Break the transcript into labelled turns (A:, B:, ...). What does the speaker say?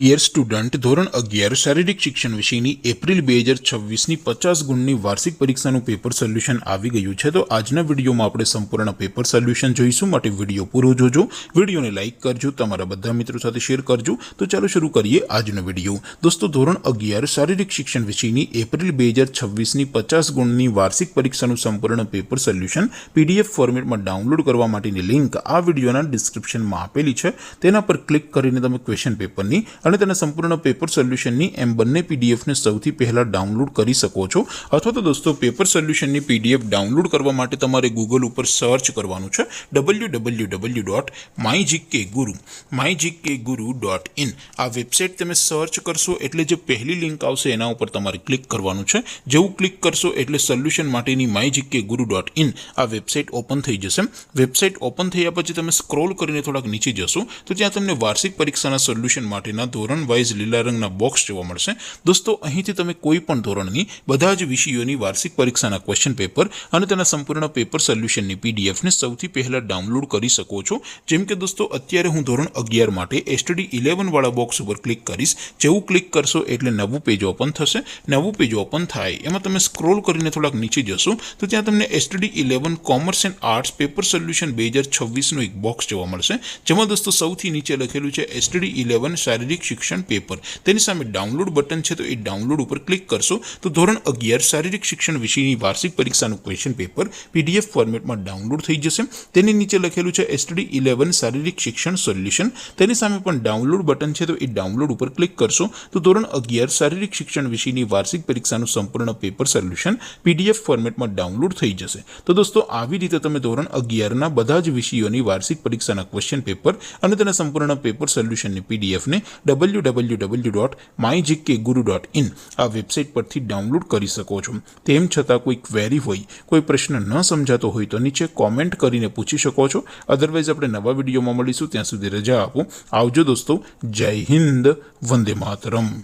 A: Dear student, ધોરણ 11 શારીરિક શિક્ષણ વિષયની એપ્રિલ 2026ની 50 ગુણની વાર્ષિક પરીક્ષાનું પેપર સોલ્યુશન આવી ગયું છે। તો આજના વિડીયોમાં આપણે સંપૂર્ણ પેપર સોલ્યુશન જોઈશું, માટે વિડીયો પૂરો જોજો, વિડીયોને લાઇક કરજો, તમારા બધા મિત્રો સાથે શેર કરજો। તો ચાલો શરૂ કરીએ આજનો વિડીયો। દોસ્તો, ધોરણ 11 શારીરિક શિક્ષણ વિષયની એપ્રિલ 2026ની 50 ગુણની વાર્ષિક પરીક્ષાનું સંપૂર્ણ પેપર સોલ્યુશન PDF ફોર્મેટમાં ડાઉનલોડ કરવા માટેની લિંક આ વિડીયોના ડિસ્ક્રિપ્શનમાં આપેલી છે। તેના પર ક્લિક કરીને તમે ક્વેશ્ચન પેપરની અને તેના સંપૂર્ણ પેપર સોલ્યુશનની એમ બંને પીડીએફને સૌથી પહેલા ડાઉનલોડ કરી શકો છો। અથવા તો દોસ્તો, પેપર સોલ્યુશનની પીડીએફ ડાઉનલોડ કરવા માટે તમારે ગૂગલ ઉપર સર્ચ કરવાનું છે www.mygkguru.in। આ વેબસાઇટ તમે સર્ચ કરશો એટલે જે પહેલી લિંક આવશે એના ઉપર તમારે ક્લિક કરવાનું છે। જેવું ક્લિક કરશો એટલે સોલ્યુશન માટેની mygkguru.in આ વેબસાઇટ ઓપન થઈ જશે। વેબસાઇટ ઓપન થયા પછી તમે સ્ક્રોલ કરીને થોડાક નીચે જશો તો ત્યાં તમને વાર્ષિક પરીક્ષાના સોલ્યુશન માટેના ધોરણ વાઇઝ લીલા રંગના બોક્સ જોવા મળશે। દોસ્તો, અહીંથી તમે કોઈ પણ ધોરણની બધા જ વિષયોની વાર્ષિક પરીક્ષાના ક્વેશ્ચન પેપર અને તેના સંપૂર્ણ પેપર સોલ્યુશનની પીડીએફને સૌથી પહેલા ડાઉનલોડ કરી શકો છો। જેમ કે દોસ્તો, અત્યારે હું ધોરણ 11 માટે STD 11 વાળા બોક્સ ઉપર ક્લિક કરીશ। જેવું ક્લિક કરશો એટલે નવું પેજ ઓપન થશે। નવું પેજ ઓપન થાય એમાં તમે સ્ક્રોલ કરીને થોડાક નીચે જશો તો ત્યાં તમને STD 11 commerce and arts paper solution 2026નું એક બોક્સ જોવા મળશે, જેમાં દોસ્તો સૌથી નીચે લખેલું છે STD 11 શારીરિક શિક્ષણ પેપર। તેની સામે ડાઉનલોડ બટન છે, તો એ ડાઉનલોડ ઉપર ક્લિક કરશો તો ધોરણ 11 શારીરિક શિક્ષણ વિષયની વાર્ષિક પરીક્ષાનું ક્વેશ્ચન પેપર PDF ફોર્મેટમાં ડાઉનલોડ થઈ જશે। તેની નીચે લખેલું છે STD 11 શારીરિક શિક્ષણ સોલ્યુશન। તેની સામે પણ ડાઉનલોડ બટન છે, તો એ ડાઉનલોડ ઉપર ક્લિક કરશો તો ધોરણ 11 શારીરિક શિક્ષણ વિષયની વાર્ષિક પરીક્ષાનું સંપૂર્ણ પેપર સોલ્યુશન PDF ફોર્મેટમાં ડાઉનલોડ થઈ જશે। તો દોસ્તો, આવી રીતે તમે ધોરણ 11ના બધા જ વિષયોની વાર્ષિક પરીક્ષાના ક્વેશ્ચન પેપર અને તેના સંપૂર્ણ પેપર સોલ્યુશનની પીડીએફને www.mygkguru.in આ વેબસાઇટ પરથી ડાઉનલોડ કરી શકો છો। તેમ છતાં કોઈ ક્વેરી હોય, કોઈ પ્રશ્ન ન સમજાતો હોય તો નીચે કોમેન્ટ કરીને પૂછી શકો છો। અધરવાઇઝ આપણે નવા વિડીયોમાં મળીશું, ત્યાં સુધી રજા આપો। આવજો દોસ્તો, જય હિન્દ, વંદે માતરમ।